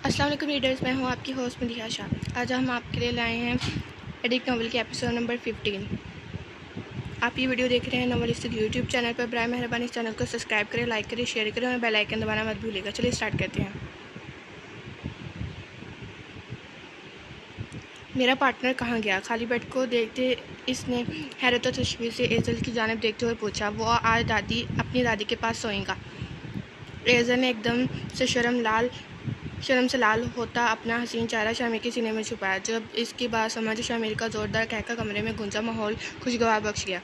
अस्सलाम वालेकुम रीडर्स, मैं हूँ आपकी होस्ट मदिहा शाह। आज हम आपके लिए लाए हैं एडिक्ट नॉवल के एपिसोड नंबर 15। आप ये वीडियो देख रहे हैं नॉवलिस्टिक यूट्यूब चैनल पर। बराए मेहरबानी इस चैनल को सब्सक्राइब करें, लाइक करें, शेयर करें और बेल आइकन दबाना मत भूलिएगा। चलिए स्टार्ट करते हैं। मेरा पार्टनर कहाँ गया? खाली बेड को देखते इसने हैरत और तशवीर से एजल की जानिब देखते हुए पूछा। वो आज अपनी दादी के पास सोएगा। एजल ने एकदम से शर्म से लाल होता अपना हसीन चेहरा शामिर के सीने में छुपाया। जब इसकी बात समझ शामिर का ज़ोरदार कहका कमरे में गूंजा। माहौल खुशगवार बख्श गया।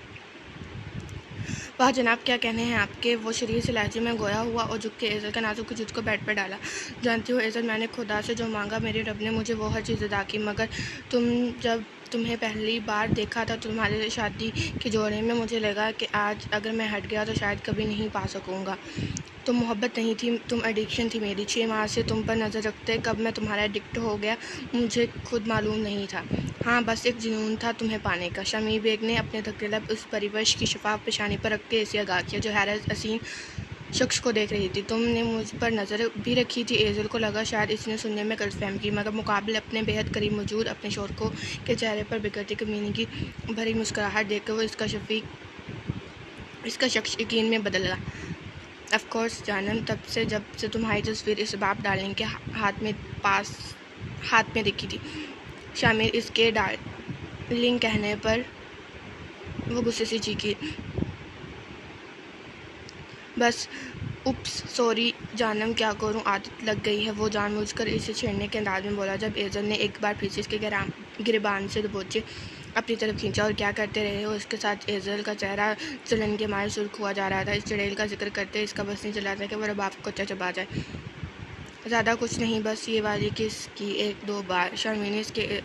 वाह जनाब, क्या कहने हैं आपके? वो शरीर से लहजे में गोया हुआ और झुक के एजल का नाजुक वजूद को बेड पर डाला। जानती हो एजल, मैंने खुदा से जो मांगा मेरे रब ने मुझे वो हर चीज़ अदा की, मगर जब तुम्हें पहली बार देखा था तुम्हारे शादी के जोड़े में, मुझे लगा कि आज अगर मैं हट गया तो शायद कभी नहीं पा सकूँगा। तुम मोहब्बत नहीं थी, तुम एडिक्शन थी मेरी। 6 माह से तुम पर नज़र रखते कब मैं तुम्हारा एडिक्ट हो गया मुझे खुद मालूम नहीं था। हाँ, बस एक जुनून था तुम्हें पाने का। शमीर बेग ने अपने धक्के लब उस परिवश की शफाफ पेशानी पर रख के ऐसे आगाह किया जो हैरत हसीन शख्स को देख रही थी। तुमने मुझ पर नज़र भी रखी थी। एजल को लगा शायद इसने सुनने में गलतफहमी की, मगर मुकाबले अपने बेहद करीब मौजूद अपने शोर को के चेहरे पर बिगड़ती कमीनी की भरी मुस्कुराहट देखकर वो इसका शख्स यकीन में बदल गया। ऑफ कोर्स जानम, तब से जब से तुम्हारी तस्वीर इस बाप डार्लिंग के हाथ में दिखी थी। शामिर इसके डार्लिंग कहने पर वो गुस्से से चीखी। बस उप्स, सॉरी जानम, क्या करूं, आदत लग गई है। वो जानबूझकर इसे छेड़ने के अंदाज में बोला। जब एजल ने एक बार फिर से इसके गिरबान से दबोचे अपनी तरफ खींचा। और क्या करते रहे हो? इसके साथ एजल का चेहरा जलन के मारे सुर्ख हुआ जा रहा था। इस चुड़ैल का जिक्र करते इसका बस नहीं चला था कि वह बाप को चबा जाए। ज़्यादा कुछ नहीं, बस ये वाली किस की 1-2 बार। शर्मी ने इसके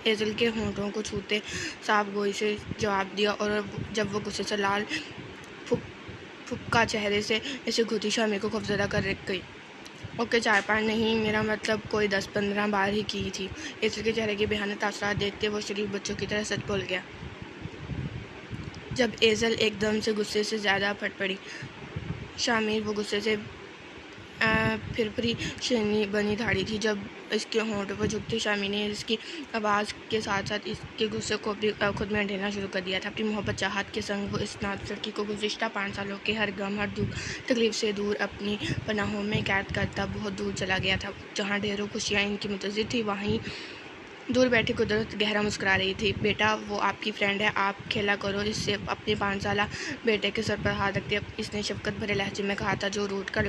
एजल के होंठों को छूते साफ गोई से जवाब दिया। और जब वो गुस्से से लाल फुक्का चेहरे से इसे घुटी शामिर को खौफजदा कर रख गई। ओके, 4-5 नहीं, मेरा मतलब कोई 10-15 बार ही की थी। एजल के चेहरे के बेहाने तासरात देखते वो शरीफ बच्चों की तरह सच बोल गया। जब एजल एकदम से गुस्से से ज़्यादा फट पड़ी, शामिर वो गुस्से से फिरफरी शेरनी बनी धाड़ी थी। जब इसके होंठों पर झुकती शामी ने इसकी आवाज़ के साथ साथ इसके गुस्से को भी खुद में ढेरना शुरू कर दिया था। अपनी मोहब्बत चाहत के संग वो इस नाजुक लड़की को गुज़िश्ता 5 सालों के हर गम हर दुख तकलीफ से दूर अपनी पनाहों में कैद करता बहुत दूर चला गया था। जहाँ ढेरों खुशियाँ इनकी मुंतज़िर थी, वहीं दूर बैठी कुदरत गहरा मुस्कुरा रही थी। बेटा, वो आपकी फ्रेंड है, आप खेला करो इससे। अपने 5 साला बेटे के सर पर हाथ रखते इसने शफकत भरे लहजे में कहा था, जो रूट कर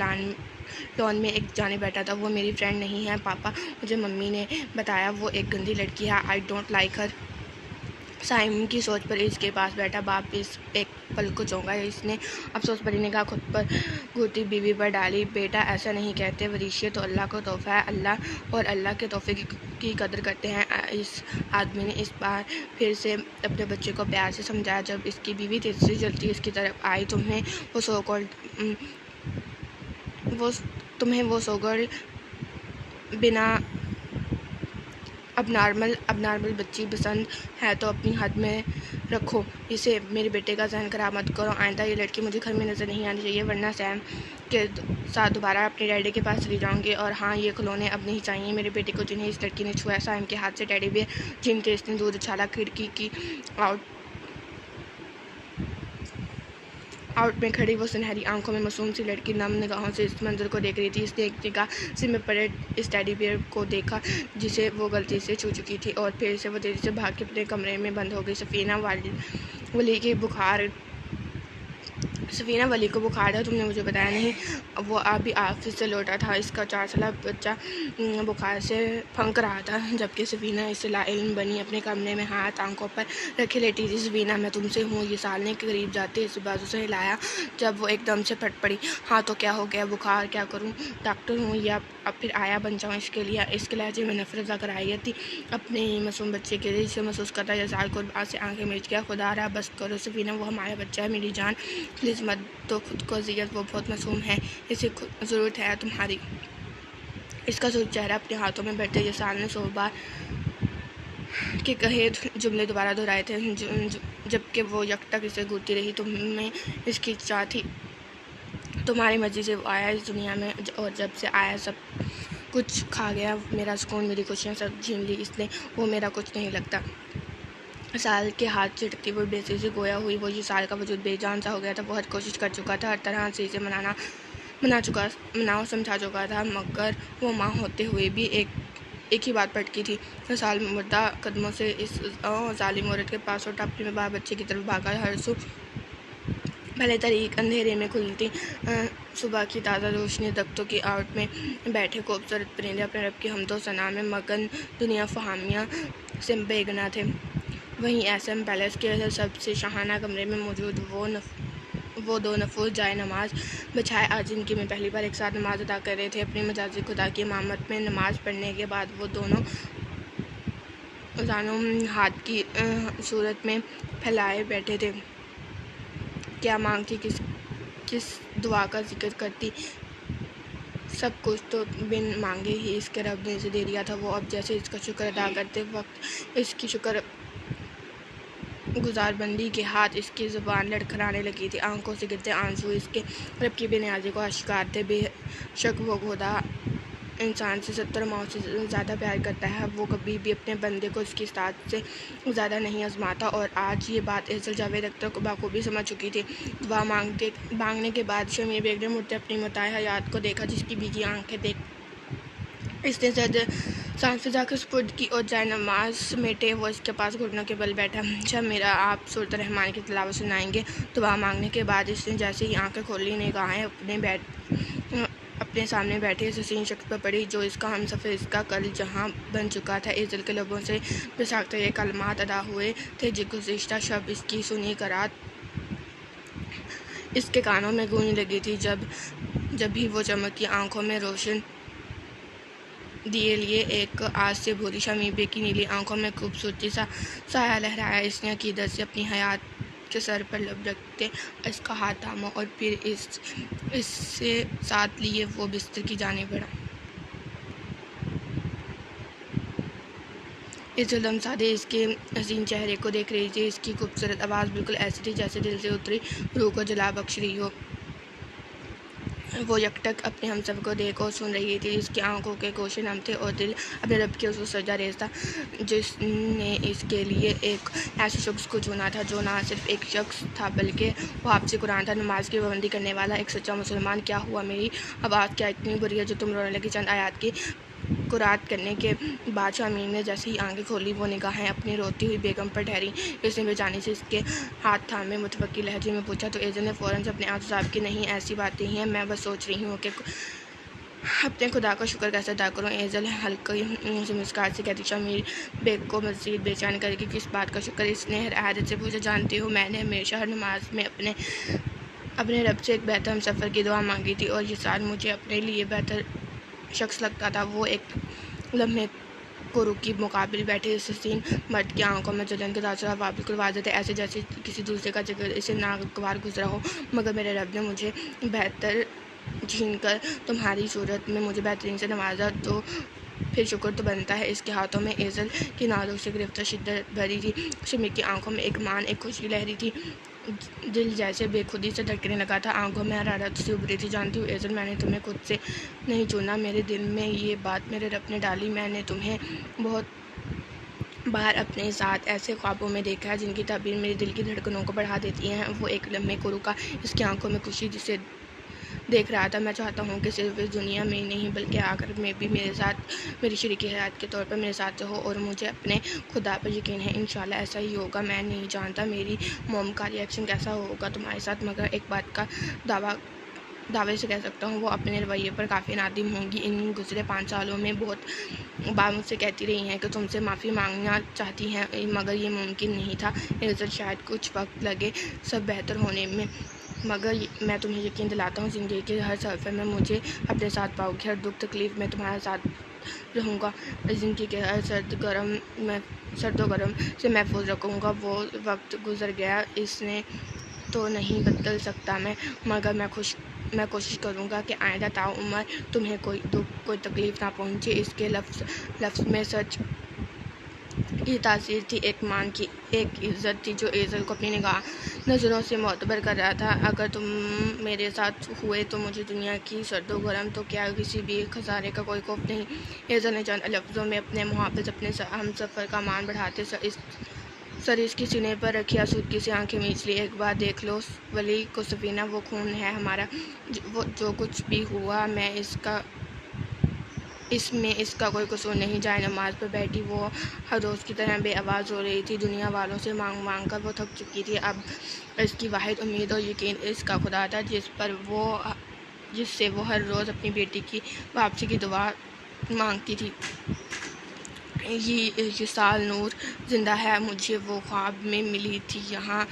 लॉन में एक जाने बैठा था। वो मेरी फ्रेंड नहीं है पापा, मुझे मम्मी ने बताया। वो एक गंदी लड़की है, I don't like her. Simon की सोच पर इसके पास बैठा बाप इस एक पल को चौंका। इसने अफसोस भरी निगाह खुद पर घूरती बीवी पर डाली। बेटा, ऐसा नहीं कहते, वरीशे तो अल्लाह का तोहफा है। अल्लाह और अल्लाह के तोहफे की कदर करते हैं। इस आदमी ने इस बार फिर से अपने बच्चे को प्यार से समझाया। जब इसकी बीवी तेजी से जलती इसकी तरफ आई, तुम्हें वो सोगल बिना अब नॉर्मल बच्ची पसंद है तो अपनी हद में रखो इसे। मेरे बेटे का जहन खराब मत करो। आइंदा ये लड़की मुझे घर में नज़र नहीं आनी चाहिए, वरना सैम के साथ दोबारा अपने डैडी के पास चली जाऊंगी। और हाँ, ये खिलौने अब नहीं चाहिए मेरे बेटे को जिन्हें इस लड़की ने छुआ। सैम के हाथ से टेडी बेयर जिनके इसने दूध उछाला। खिड़की की आउट में खड़ी वो सुनहरी आंखों में मासूम सी लड़की नम निगाहों से इस मंजर को देख रही थी। इसने एक निगाह सिर में पड़े इस टेडी बियर को देखा जिसे वो गलती से छू चुकी थी, और फिर से वो तेजी से भाग के अपने कमरे में बंद हो गई। सफ़ीना वली को बुखार है, तुमने मुझे बताया नहीं। वो अभी ऑफिस से लौटा था। इसका 4 साल बच्चा बुखार से फंक रहा था, जबकि सफ़ीना इससे लाइल्म बनी अपने कमरे में हाथ आंखों पर रखे लेटी थी। सफ़ीना, मैं तुमसे हूँ। ये सालने के करीब जाते इस बाजू से हिलाया जब वो एकदम से फट पड़ी। हाँ तो क्या हो गया? बुखार? क्या करूँ, डॉक्टर हूँ या अब फिर आया बन जाऊँ इसके लिए? इसके लहजे में नफरत ज़ा कराहियत थी अपने ही मासूम बच्चे के लिए। इसे महसूस करता जैसा को बात से आंखें मिर्च गया। खुदा रहा बस करो सफ़ीना, वो हमारा बच्चा है, मेरी जान, प्लीज़ मत दो खुद को अजियत। वो बहुत मासूम है, इसे ज़रूरत है तुम्हारी। इसका सूरज चेहरा अपने हाथों में बैठते जैसाल ने 100 बार के कहे जुमले दोबारा दोहराए थे, जबकि वो यकटक इसे घूरती रही। तुम्हें इसकी इच्छा थी, तुम्हारी मर्जी से वो आया इस दुनिया में, और जब से आया सब कुछ खा गया, मेरा सुकून, मेरी खुशियाँ सब छीन ली इसने, वो मेरा कुछ नहीं लगता। साल के हाथ चिटकती हुई बेसी से गोया हुई वो ये साल का वजूद बेजान सा हो गया था। बहुत कोशिश कर चुका था, हर तरह से इसे मनाओ समझा चुका था, मगर वो माँ होते हुए भी एक ही बात पटकी थी। साल मुर्दा कदमों से इस जालिम औरत के पास और टापटी में बाप बच्चे की तरफ भागा। हर सू भले तरीक अंधेरे में खुलती सुबह की ताज़ा रोशनी, दख्तों की आउट में बैठे खूबसूरत परिंदे अपने रब की हमदो सना में मगन दुनिया फहामियाँ से बेगना थे। वहीं एसएम पैलेस के सबसे शाहाना कमरे में मौजूद वो दो नफूस जाए नमाज बछाए आज ज़िंदगी में पहली बार एक साथ नमाज अदा कर रहे थे। अपनी मजाजी खुदा की इमामत में नमाज पढ़ने के बाद वो दोनों जानों हाथ की सूरत में फैलाए बैठे थे। क्या मांगती, किस दुआ का जिक्र करती, सब कुछ तो बिन मांगे ही इसके रब ने इसे दे दिया था। वो अब जैसे इसका शुक्र अदा करते वक्त इसकी शुक्र गुजारबंदी के हाथ इसकी ज़ुबान लड़खड़ाने लगी थी। आंखों से गिरते आंसू इसके रब की बेनियाजी को आशिकार थे। बेशक वो खुदा इंसान से 70 माओ से ज़्यादा प्यार करता है। वो कभी भी अपने बंदे को इसकी साथ से ज़्यादा नहीं आजमाता और आज ये बात एजल जावेद अख्तर को बाखूबी समझ चुकी थी। दुआ मांगने के बाद शमीर बेग ने मुड़ते अपनी मुताय हयात को देखा, जिसकी भीगी आंखें देख इसने सांस से जाकर स्पुर्द की और जाए नमाज समेटे वो इसके पास घुटनों के बल बैठा। अच्छा मेरा आप सूरत रहमान की तिलावत सुनाएंगे। दुआ मांगने के बाद इसने जैसे ही आंखें खोली, निगाहें अपने सामने बैठे इस हसीन शख्स पर पड़ी जो इसका हमसफ़र, इसका कल जहां बन चुका था। एजल के लबों से बेसाख्ता ये कलमात अदा हुए थे जो गुज़िश्ता शब इसकी सुनी करात इसके कानों में गूंजने लगी थी। जब भी वो चमकती आंखों में रोशन दिए लिए एक आज से भूरी शमीर बेग की नीली आंखों में खूबसूरती सा साया लहराया। इसने अकीदत से अपनी हयात के सर पर लब रखते इसका हाथ थामा और फिर इससे साथ लिए वो बिस्तर की जाने बढ़ा। इस लम्सादे इसके हसीन चेहरे को देख रही थी। इसकी खूबसूरत आवाज़ बिल्कुल ऐसी थी जैसे दिल से उतरी रूह को जला बख्श रही हो। वो यकटक अपने हमसफ़र को देख और सुन रही थी। इसकी आंखों के गोशे नम थे और दिल अपने रब की उस सजा रेज था जिसने इसके लिए एक ऐसे शख्स को चुना था जो ना सिर्फ एक शख्स था बल्कि वो आपसे कुरान था, नमाज की पाबंदी करने वाला एक सच्चा मुसलमान। क्या हुआ, मेरी आवाज़ क्या इतनी बुरी है जो तुम रोने लगी? चंद आयत की कुरात करने के बाद शामीन ने जैसे ही आंखें खोली वो निगाहें अपनी रोती हुई बेगम पर ठहरी। इसने बेजानी से इसके हाथ थामे मुतवक्की लहजे में पूछा तो एजल ने फ़ौरन से अपने आंसू साहब की नहीं ऐसी बात नहीं है, मैं बस सोच रही हूँ कि अपने खुदा का शुक्र कैसे अदा करूँ। एजल हल्की से मुस्कुराहट से कहती शमीर बेग को मज़ीद बेचैन करेगी किस बात का शुक्र? इसने हैरत से पूछा। जानती हो मैंने हमेशा हर नमाज में अपने रब से एक बेहतर हमसफ़र की दुआ मांगी थी और ये साल मुझे अपने लिए बेहतर शख्स लगता था। वो एक लम्हे को रुकी मुकाबिल बैठे इस हसीन मर्द की आंखों में जलन के तासुरात बिल्कुल वाज़ेह थे, ऐसे जैसे किसी दूसरे का जिक्र इसे नागवार गुजरा हो। मगर मेरे रब ने मुझे बेहतर छीन कर तुम्हारी सूरत में मुझे बेहतरीन से नवाजा, तो फिर शुक्र तो बनता है। इसके हाथों में एजल की नाजुक से गिरफ्तार शिद्दत भरी थी। शमीर की आंखों में एक मान, एक खुशी लहरी थी। दिल जैसे बेखुदी से धड़कने लगा था, आंखों में हरारत से उभरी थी। जानती हूँ एजल, मैंने तुम्हें खुद से नहीं चुना, मेरे दिल में ये बात मेरे रब ने डाली। मैंने तुम्हें बहुत बार अपने साथ ऐसे ख्वाबों में देखा है जिनकी ताबीर मेरे दिल की धड़कनों को बढ़ा देती हैं। वो एक लम्हे को रुका, इसकी आंखों में खुशी जिसे देख रहा था। मैं चाहता हूँ कि सिर्फ इस दुनिया में ही नहीं बल्कि आखिर में भी मेरे साथ मेरी शरीकी हयात के तौर पर मेरे साथ हो और मुझे अपने खुदा पर यकीन है इंशाल्लाह ऐसा ही होगा। मैं नहीं जानता मेरी मोम का रिएक्शन कैसा होगा तुम्हारे साथ, मगर एक बात का दावे से कह सकता हूँ वो अपने रवैये पर काफ़ी नादिम होंगी। इन गुज़रे 5 सालों में बहुत बार मुझसे कहती रही हैं कि तुमसे माफ़ी मांगना चाहती हैं, मगर ये मुमकिन नहीं था। इज़्ज़त शायद कुछ वक्त लगे सब बेहतर होने में, मगर मैं तुम्हें यकीन दिलाता हूँ ज़िंदगी के हर सफ़र में मुझे अपने साथ पाओगे। हर दुख तकलीफ़ में तुम्हारे साथ रहूँगा। ज़िंदगी के हर सर्द व गर्म से महफूज रखूँगा। वो वक्त गुज़र गया, इसने तो नहीं बदल सकता मैं, मगर मैं कोशिश करूँगा कि आइंदा ताउम्र तुम्हें कोई दुख कोई तकलीफ़ ना पहुँचे। इसके लफ्ज़ में सच ये तासीर थी एक मान की, एक इज़्ज़त थी जो एज़ल को अपनी नज़रों से मोतबर कर रहा था। अगर तुम मेरे साथ हुए तो मुझे दुनिया की सर्दो गर्म तो क्या किसी भी खसारे का कोई खौफ नहीं। एज़ल ने चंद लफ्ज़ों में अपने मुहाफ़िज़ अपने हम सफ़र का मान बढ़ाते सर इसकी सीने पर रखी आसूदगी से आंखें मींच ली। एक बार देख लो वली को सफ़ीना, वो खून है हमारा, वो जो कुछ भी हुआ इसमें इसका कोई कसूर नहीं। जाए नमाज पर बैठी वो हर रोज़ की तरह बेआवाज़ हो रही थी। दुनिया वालों से मांग मांग कर वो थक चुकी थी। अब इसकी वाहिद उम्मीद और यकीन इसका खुदा था जिससे वो हर रोज़ अपनी बेटी की वापसी की दुआ मांगती थी। ये साल नूर ज़िंदा है, मुझे वो ख्वाब में मिली थी। यहाँ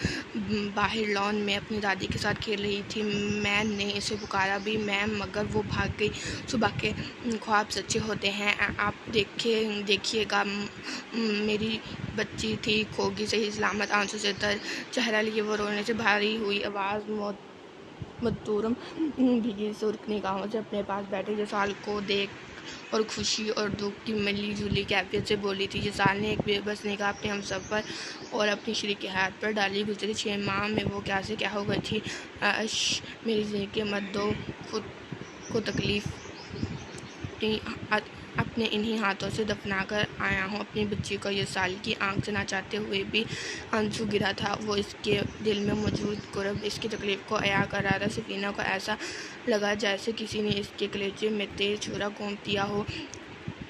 बाहर लॉन में अपनी दादी के साथ खेल रही थी। मैंने इसे पुकारा भी मगर वो भाग गई। सुबह के ख्वाब सच्चे होते हैं, आप देखिएगा। मेरी बच्ची थी, खोगी सही सलामत, आंसू से तर चेहरा लिए वो रोने से भारी हुई आवाज़ मधुरम भीगी सुर्ख निगाहों से अपने पास बैठे जसाल को देख और खुशी और दुख की मिली जुली कैफियत से बोली थी। जसाल ने एक बेबस निगाह अपने हमसफ़र और अपनी शरीक हाथ पर डाली। गुज़री 6 माह में वो क्या से क्या हो गई थी। मेरी ज़िंदगी मत दो खुद को तकलीफ़, अपने इन्हीं हाथों से दफना कर आया हूँ अपनी बच्ची को। ये साल की आंख से ना चाहते हुए भी आंसू गिरा था। वो इसके दिल में मौजूद कुर्ब इसकी तकलीफ़ को अया कर रहा था। सफ़ीना को ऐसा लगा जैसे किसी ने इसके कलेजे में तेज़ छुरा घोंप दिया हो।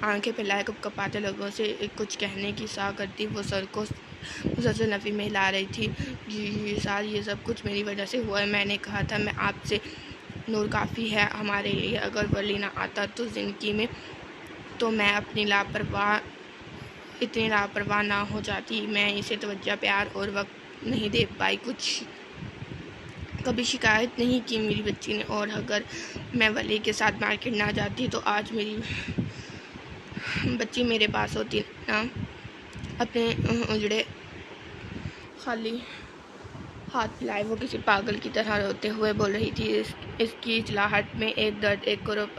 आंखें फैलाए कपकपाते लोगों से कुछ कहने की सा करती वो सर को मुसलसल नफ़ी में हिला रही थी। ये सब कुछ मेरी वजह से हुआ है। मैंने कहा था मैं आपसे, नूर काफ़ी है हमारे लिए। अगर वली ना आता तो ज़िंदगी में तो मैं इतनी लापरवाह ना हो जाती। मैं इसे तवज्जो, प्यार और वक्त नहीं दे पाई, कुछ कभी शिकायत नहीं की मेरी बच्ची ने। और अगर मैं वली के साथ मार्केट ना जाती तो आज मेरी बच्ची मेरे पास होती ना। अपने उजड़े खाली हाथ फैलाए वो किसी पागल की तरह रोते हुए बोल रही थी। इसकी चिल्लाहट में एक दर्द, एक कुर्ब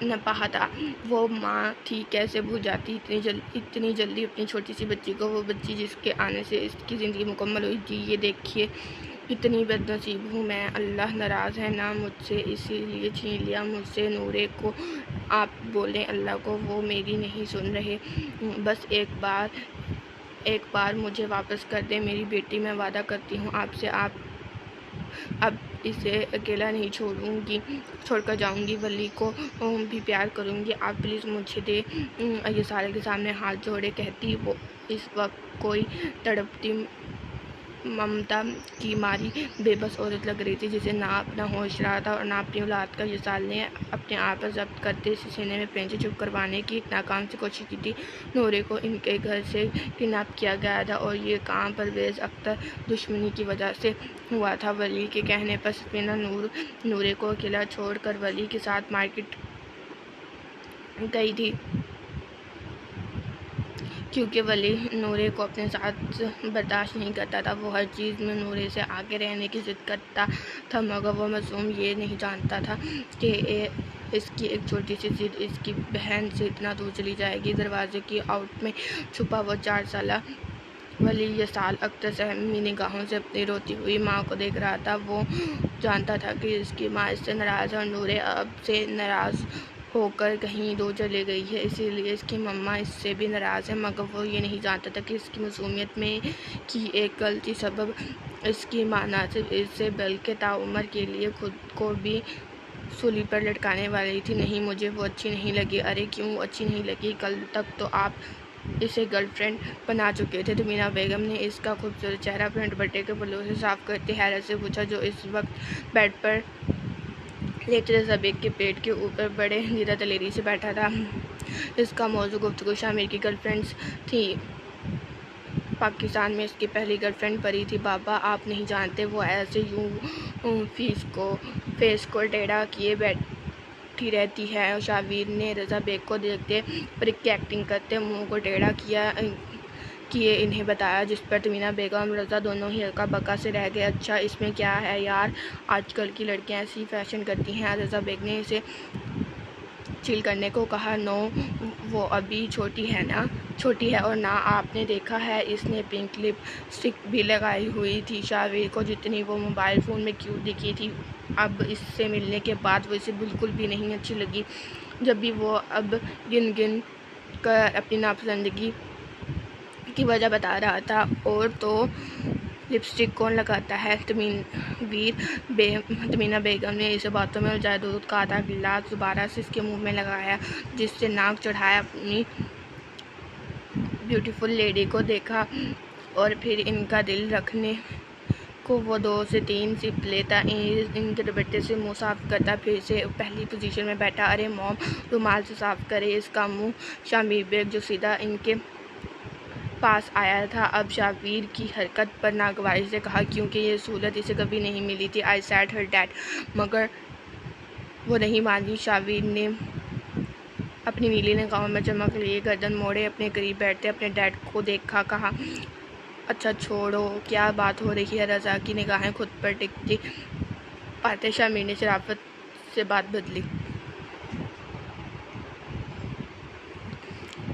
नपा था। वो माँ थी, कैसे भूल जाती इतनी जल्दी अपनी छोटी सी बच्ची को। वो बच्ची जिसके आने से इसकी ज़िंदगी मुकम्मल हुई थी। ये देखिए कितनी बदनसीब हूँ मैं। अल्लाह नाराज़ है ना मुझसे, इसीलिए छीन लिया मुझसे नूरे को। आप बोलें अल्लाह को, वो मेरी नहीं सुन रहे। बस एक बार मुझे वापस कर दे मेरी बेटी। मैं वादा करती हूँ आपसे, आप अब इसे अकेला नहीं छोड़कर जाऊंगी। वली को भी प्यार करूंगी। आप प्लीज़ मुझे दे। ये सारे के सामने हाथ जोड़े कहती वो इस वक्त कोई तड़पती ममता की मारी बेबस औरत लग रही थी जिसे ना अपना होश रहा था और ना अपनी औलाद का। यसाल ने अपने आप पर जब्त करते सीने में पेंचे चुप करवाने की नाकाम से कोशिश की थी। नूरे को इनके घर से किडनैप किया गया था और ये काम परवेज़ अख्तर दुश्मनी की वजह से हुआ था। वली के कहने पर सफ़ीना नूरे को अकेला छोड़ कर वली के साथ मार्केट गई थी, क्योंकि वली नूरे को अपने साथ बर्दाश्त नहीं करता था। वो हर चीज़ में नूरे से आगे रहने की ज़िद करता था, मगर वो मासूम ये नहीं जानता था कि इसकी एक छोटी सी ज़िद इसकी बहन से इतना दूर चली जाएगी। दरवाजे की आउट में छुपा वो 4 साल वली ये साल अख्तर सहमी निगाहों से अपनी रोती हुई माँ को देख रहा था। वो जानता था कि इसकी माँ इससे नाराज़ है और नूरे अब से नाराज़ होकर कहीं दूर चली गई है, इसीलिए इसकी मम्मा इससे भी नाराज़ है। मगर वो ये नहीं जानता था कि इसकी मासूमियत में की एक गलती सबब इसकी माँ न सिर्फ इससे बल्कि ताउम्र के लिए खुद को भी सूली पर लटकाने वाली थी। नहीं, मुझे वो अच्छी नहीं लगी। अरे क्यों अच्छी नहीं लगी? कल तक तो आप इसे गर्लफ्रेंड बना चुके थे। तमीना बेगम ने इसका खूबसूरत चेहरा अपने दुपट्टे के पल्लू से साफ करते हैरत से पूछा, जो इस वक्त बेड पर लेटे ज़बीक के पेट के ऊपर बड़े नीरा दलेरी से बैठा था। इसका मौजू गुफ्तगू शामिर की गर्लफ्रेंड्स थी। पाकिस्तान में इसकी पहली गर्लफ्रेंड परी थी। बाबा आप नहीं जानते, वो ऐसे यूँ फेस को टेढ़ा किए बैठी रहती है। शावीर ने रज़ा बेग को देखते परी की एक्टिंग करते मुँह को टेढ़ा किए इन्हें बताया, जिस पर तमीना बेगम रज़ा दोनों ही हल्का बका से रह गए। अच्छा इसमें क्या है यार, आजकल की लड़कियां ऐसी फैशन करती हैं। रज़ा बेग ने इसे चिल करने को कहा। नो, वो अभी छोटी है ना। छोटी है और ना आपने देखा है इसने पिंक लिपस्टिक भी लगाई हुई थी। शाहवीर को जितनी वो मोबाइल फ़ोन में क्यूट दिखी थी, अब इससे मिलने के बाद वो इसे बिल्कुल भी नहीं अच्छी लगी। जब भी वो अब गिन गिन कर अपनी नापसंदगी की वजह बता रहा था। और तो लिपस्टिक कौन लगाता है? तमीना बेगम ने इसे बातों में उलझाया। दूध का आधा गिलास दोबारा से इसके मुंह में लगाया, जिससे नाक चढ़ाया। अपनी ब्यूटीफुल लेडी को देखा और फिर इनका दिल रखने को वो 2 से 3 सिप लेता, इनके दुपट्टे से मुंह साफ़ करता, फिर से पहली पोजीशन में बैठा। अरे मॉम, रुमाल से साफ़ करे इसका मुंह। शामिर बेग जो सीधा इनके पास आया था, अब शाहवीर की हरकत पर नागवारी से कहा, क्योंकि ये सहूलत इसे कभी नहीं मिली थी। आई सैड हर डैड, मगर वो नहीं मानी। शाहवीर ने अपनी नीली निगाहों में चमक लिए, गर्दन मोड़े अपने करीब बैठते अपने डैड को देखा, कहा, अच्छा छोड़ो, क्या बात हो रही है? रज़ा की निगाहें खुद पर टिकती पाते शामिर ने शराफत से बात बदली।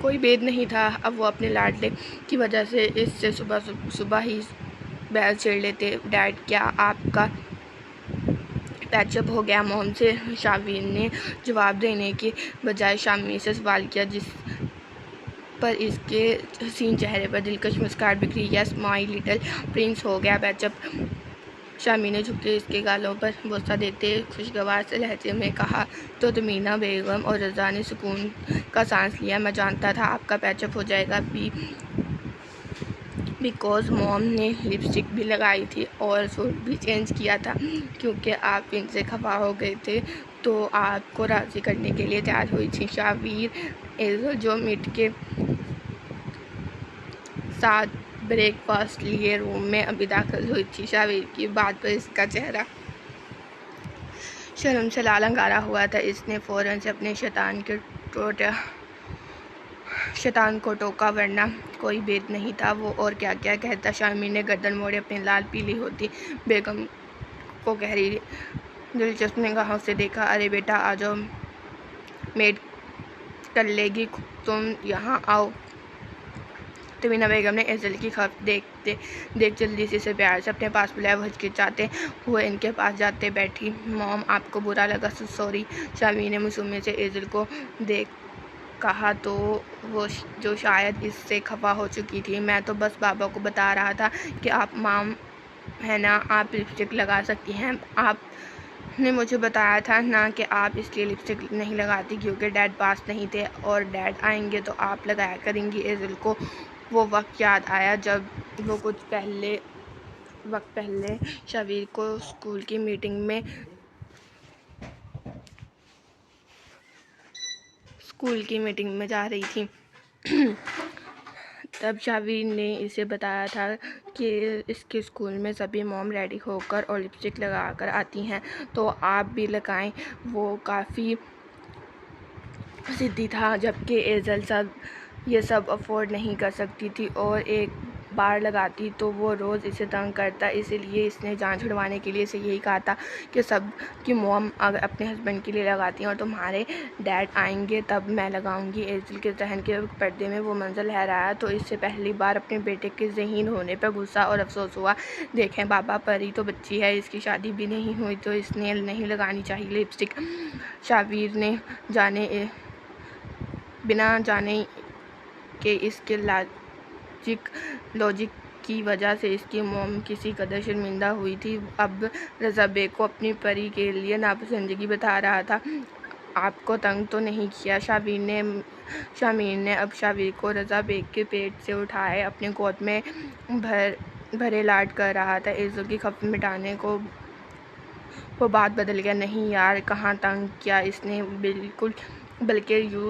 कोई भेद नहीं था। अब वो अपने लाडले की वजह से इससे सुबह ही बहस छेड़ लेते। डैड, क्या आपका पैचअप हो गया मॉम से? शाहवीर ने जवाब देने की बजाय शामिर से सवाल किया, जिस पर इसके हसीन चेहरे पर दिलकश मुस्कान बिखरी। यस माई लिटिल प्रिंस, हो गया पैचअप। शामिर ने झुकते इसके गालों पर बोसा देते खुशगवार से लहजे में कहा। तो तमीना बेगम और रज़ा ने सुकून का सांस लिया। मैं जानता था आपका पैचअप हो जाएगा, बिकॉज मॉम ने लिपस्टिक भी लगाई थी और सूट भी चेंज किया था, क्योंकि आप इनसे खफा हो गए थे तो आपको राज़ी करने के लिए तैयार हुई थी। शाहवीर जो मिट के साथ ब्रेकफास्ट लिए रूम में अभी दाखिल हुई थी। शाहवीर की बात पर इसका चेहरा शर्म से लाल अंगारा हुआ था। इसने फ़ौरन से अपने शैतान को टोका, वरना कोई भेद नहीं था। वो और क्या क्या कहता। शामिर ने गर्दन मोड़े अपनी लाल पीली होती बेगम को गहरी दिलचस्प निगाहों से देखा। अरे बेटा, आ जाओ, मेड कर लेगी, तुम यहाँ आओ। तमीना बेगम ने एजल की खत देख जल्दी से इसे प्यार से अपने पास बुलाया। वो हिचकिचाते हुए इनके पास जाते बैठी। मॉम, आपको बुरा लगा? सॉरी। शामिर ने मासूमी से एजल को देख कहा, तो वो जो शायद इससे खफा हो चुकी थी। मैं तो बस बाबा को बता रहा था कि आप मॉम है ना, आप लिपस्टिक लगा सकती हैं। आपने मुझे बताया था ना कि आप इसलिए लिपस्टिक नहीं लगाती क्योंकि डैड पास नहीं थे, और डैड आएंगे तो आप लगाया करेंगी। एजल को वो वक्त याद आया जब वो कुछ वक्त पहले शाहवीर को स्कूल की मीटिंग में जा रही थी। तब शाहवीर ने इसे बताया था कि इसके स्कूल में सभी मॉम रेडी होकर और लिपस्टिक लगाकर आती हैं, तो आप भी लगाएं। वो काफ़ी ज़िद्दी था, जबकि एजल ये सब अफोर्ड नहीं कर सकती थी, और एक बार लगाती तो वो रोज़ इसे तंग करता। इसीलिए इसने जान छुड़वाने के लिए इसे यही कहा था कि सब की मॉम अगर अपने हस्बैंड के लिए लगाती हैं और तुम्हारे डैड आएंगे तब मैं लगाऊंगी। एजल के जहन के पर्दे में वो मंजर लहराया तो इससे पहली बार अपने बेटे के ज़हीन होने पर गुस्सा और अफसोस हुआ। देखें बाबा, परी तो बच्ची है, इसकी शादी भी नहीं हुई, तो इसने नहीं लगानी चाहिए लिपस्टिक। शाहवीर ने बिना जाने कि इसके लॉजिक की वजह से इसकी मॉम किसी कदर शर्मिंदा हुई थी, अब रज़ा बेग को अपनी परी के लिए नापसंदगी बता रहा था। आपको तंग तो नहीं किया? शामिर ने अब शाहवीर को रज़ा बेग के पेट से उठाए अपने गोद में भरे लाड कर रहा था। एजल की खप मिटाने को वो बात बदल गया। नहीं यार, कहाँ तंग किया इसने, बिल्कुल, बल्कि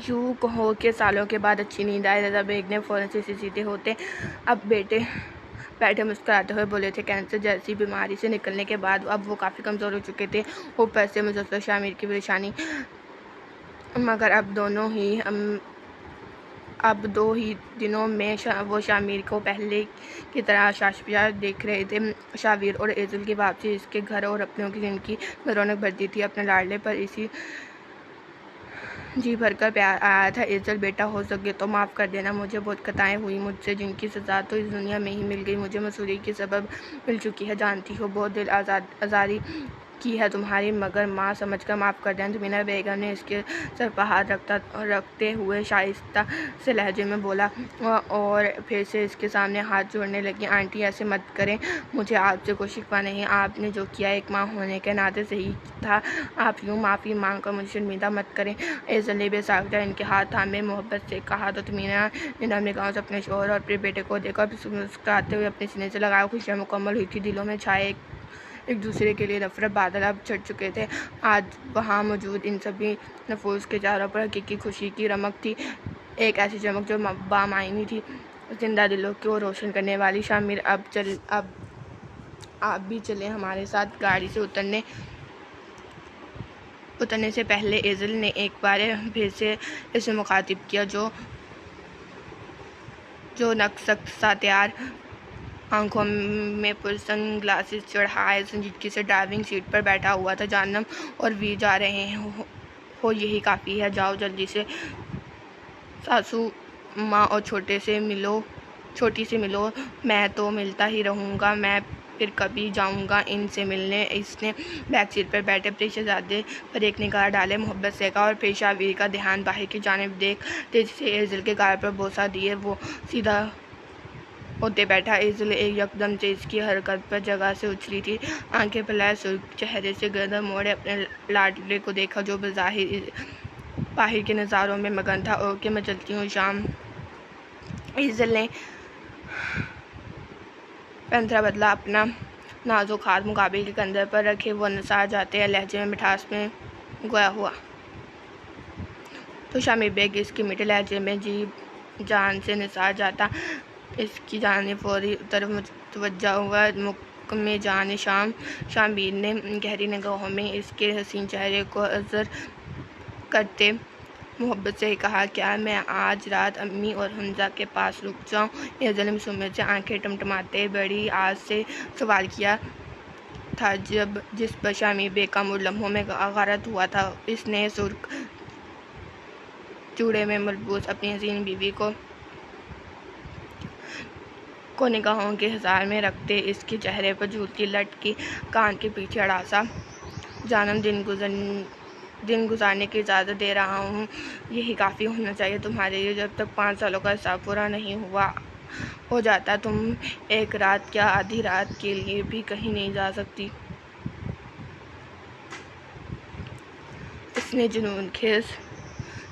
यूँ कहो कि सालों के बाद अच्छी नींद आई। रज़ा बेग ने फ़ौरन से सीधे होते अब बैठे मुस्कुराते हुए बोले थे। कैंसर जैसी बीमारी से निकलने के बाद अब वो काफ़ी कमज़ोर हो चुके थे। ऊपर से मुजफ्फर शामिर की परेशानी, मगर अब 2 ही दिनों में वो शामिर को पहले की तरह शाशपिया देख रहे थे। शाहवीर और एजल की वापसी इसके घर और अपनों की ज़िंदगी में रौनक भरती थी। अपने लाडले पर इसी जी भरकर प्यार आया था। एजल बेटा हो सके तो माफ़ कर देना, मुझे बहुत खताएं हुई मुझसे जिनकी सज़ा तो इस दुनिया में ही मिल गई। मुझे मसूरी की सबब मिल चुकी है, जानती हो बहुत दिल आज़ारी की है तुम्हारी, मगर माँ समझकर माफ़ कर देना। तुमीना बेगम ने इसके सर पर हाथ रखते हुए शाइस्ता से लहजे में बोला और फिर से इसके सामने हाथ जोड़ने लगी। आंटी ऐसे मत करें, मुझे आपसे कोई शिकवा नहीं, आपने जो किया एक माँ होने के नाते सही था। आप यूँ माफ़ी मांग कर मुझे शर्मिंदा मत करें। एजल ने बेसाख्ता इनके हाथ थामे मोहब्बत से कहा तो तुमीना ने नम निगाहों से अपने शोहर और अपने बेटे को देखा, मुस्कुराते हुए अपने सीने से लगाया। खुशियाँ मुकम्मल हुई थी, दिलों में छाए एक दूसरे के लिए नफरत बादल अब छट चुके थे। आज वहाँ मौजूद इन सभी नफूस के चेहरों पर हकीकी खुशी की रमक थी, एक ऐसी चमक जो बामायनी थी, जिंदा दिलों को रोशन करने वाली। शामिर अब आप भी चलें हमारे साथ। गाड़ी से उतरने से पहले एजल ने एक बार फिर से इसे मुखातिब किया, जो नक्सक सा तैयार, आंखों में पुरसन ग्लासेस चढ़ाए संजीदगी से ड्राइविंग सीट पर बैठा हुआ था। जानम और वीर जा रहे हो यही काफ़ी है, जाओ जल्दी से सासू माँ और छोटी से मिलो। मैं तो मिलता ही रहूँगा, मैं फिर कभी जाऊँगा इनसे मिलने। इसने बैक सीट पर बैठे अपने शहजादे पर एक निगाह डाले, मोहब्बत से कहा और फिर शाहवीर का ध्यान बाहर की जानिब देख तेजी से एजल के गाल पर बोसा दिए वो सीधा होते बैठा। एजल एक यकदम से इसकी हरकत पर जगह से उछली थी, आंखें फैलाए सुर्ख चेहरे से गर्दन मोड़े अपने लाडले को देखा, जो बज़ाहिर बाहर के नज़ारों में मगन था। ओके मैं चलती हूँ शाम। एजल ने पैंथरा बदला, अपना नाजुक हाथ मुकाबिल के कंधे पर रखे वो नसार जाते हैं लहजे में मिठास में गोया हुआ तो शामिर बेग इसके मीठे लहजे में जी जान से निसार जाता। इसकी जाने फौरी तरफ मुतवज्जा हुआ, मुख में जान शामिर ने गहरी निगाहों में इसके हसीन चेहरे को अज़र करते मोहब्बत से कहा, क्या मैं आज रात अम्मी और हमजा के पास रुक जाऊं? एजल ने सुमित से आंखें टमटमाते बड़ी आज से सवाल किया था, जिस पर शामिर बेग का मूड लम्हों में गारत हुआ था। इसने सुर्ख चूड़े में मलबूस अपनी हसीन बीवी को निगाहों के हजार में रखते इसके चेहरे पर झूलती लट की कान के पीछे अड़ासा। जानम दिन गुजारने की इजाज़त दे रहा हूँ, यही काफ़ी होना चाहिए तुम्हारे लिए। जब तक 5 सालों का हिसाब पूरा नहीं हो जाता, तुम एक रात क्या आधी रात के लिए भी कहीं नहीं जा सकती। इसने जुनूनखेज़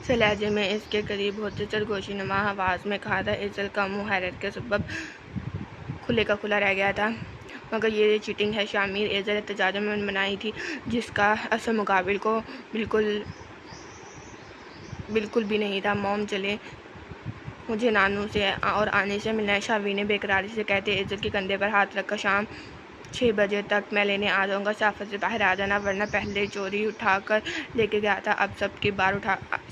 से लहजे में इसके करीब होते सरगोशी नुमा आवाज़ में कहा था। एजल का मुँह हैरत के सबब खुले का खुला रह गया था, मगर ये चीटिंग है शामिर। एजल एहतजाज में बनाई थी, जिसका असल मुकाबिल को बिल्कुल भी नहीं था। मॉम चले, मुझे नानू से और आने से मिलना है, शामिर ने बेकरारी से कहते एजल के कंधे पर हाथ रखा। शाम 6 बजे तक मैं लेने आ जाऊँगा, साफत से बाहर आ जाना, वरना पहले चोरी उठाकर लेके गया था, अब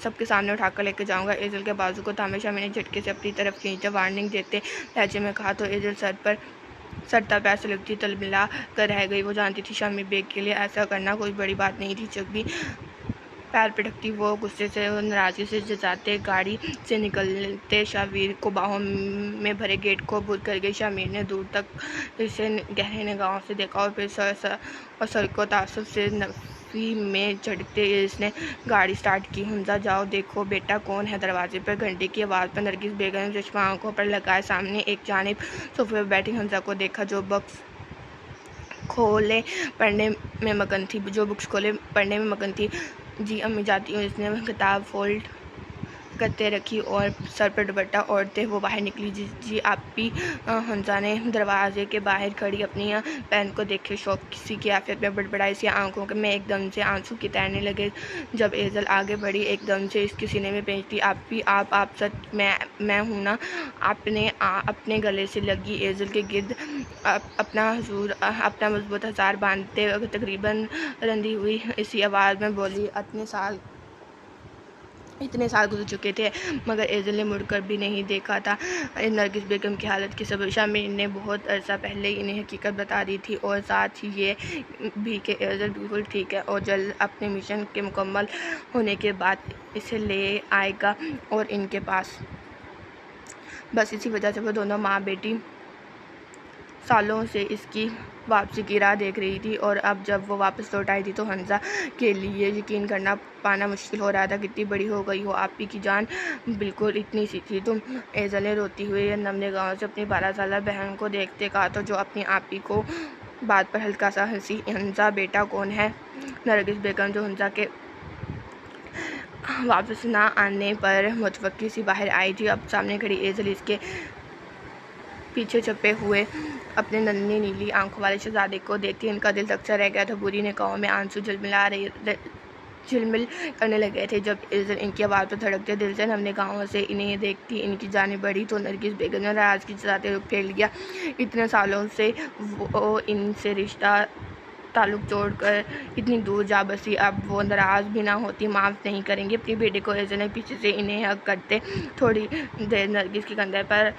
सबके सामने उठाकर लेके जाऊँगा। एजल के बाजू को थामे शामिर ने झटके से अपनी तरफ खींचा, वार्निंग देते लहजे में कहा तो एजल सटता पैर से लगती तलमिला कर रह गई। वो जानती थी शामिर बेग के लिए ऐसा करना कोई बड़ी बात नहीं थी। जब भी पैर पटकती वो गुस्से से और नाराज़गी से जताते गाड़ी से निकलते शामिर को बाहों में भरे गेट को बुर कर गई। शामिर ने दूर तक इसे गहरे निगाहों से देखा और फिर सर को तासुब से नफ़ी में झटकते इसने गाड़ी स्टार्ट की। हमजा जाओ देखो बेटा कौन है। दरवाजे पर घंटे की आवाज़ पर नरगिस बेगम ने चश्मा आंखों पर लगाए सामने एक जानिब सोफे पर बैठी हमजा को देखा, जो बुक्स खोले पढ़ने में मगन थी। जी अम्मी जाती हूँ। इसने किताब फोल्ड करते रखी और सर पर दुपट्टा ओढ़ते वो बाहर निकली। जी आप भी। हमजा ने दरवाजे के बाहर खड़ी अपनी बहन को देखे शौक किसी की आफियत में बड़बड़ाई सी आंखों में एकदम से आंसू की तैरने लगे। जब एजल आगे बढ़ी एकदम से इसके सीने में पेंच दी। आप सच मैं हूँ ना? अपने गले से लगी एजल के गिर्द अपना मजबूत हज़ार बांधते तकरीबन रंधी हुई इसी आवाज़ में बोली, इतने साल इतने साल गुजर चुके थे मगर एजल ने मुड़कर भी नहीं देखा था। नरगिस बेगम की हालत की सब शामिर ने बहुत अरसा पहले इन्हें हकीकत बता दी थी और साथ ही ये भी कि एजल बिल्कुल ठीक है और जल्द अपने मिशन के मुकम्मल होने के बाद इसे ले आएगा और इनके पास। बस इसी वजह से वो दोनों माँ बेटी सालों से इसकी वापसी की राह देख रही थी और अब जब वो वापस लौट आई थी तो हंसा के लिए यकीन करना पाना मुश्किल हो रहा था। कितनी बड़ी हो गई हो आपी की जान, बिल्कुल इतनी सी थी तुम। एजल ने रोती हुई नमने गाँव से अपनी 12 साल बहन को देखते कहा तो जो अपनी आपी को बात पर हल्का सा हंसी। हंसा बेटा कौन है? नरगिस बेगम जो हंसा के वापस ना आने पर मुतवक्की सी बाहर आई थी। अब सामने खड़ी एजल इसके पीछे छपे हुए अपने नन्ही नीली आंखों वाले शहजादे को देखती इनका दिल दक्चा रह गया था। बुरी निगाहों में आंसू झिलमिल करने लगे थे जब एजल इनकी आवाज़ पर धड़कते दिल से नमने गाँवों से इन्हें देखती इनकी जानें बढ़ी तो नरगिस बेगम ने नाराज़ की जताते हुए फेर लिया। इतने सालों से वो इनसे रिश्ता ताल्लुक़ जोड़कर इतनी दूर जा बसी, अब वो नाराज़ भी ना होती, माफ़ नहीं करेंगे अपनी बेटे को। एजल ने पीछे से इन्हें हक करते थोड़ी देर नरगिस के कंधे पर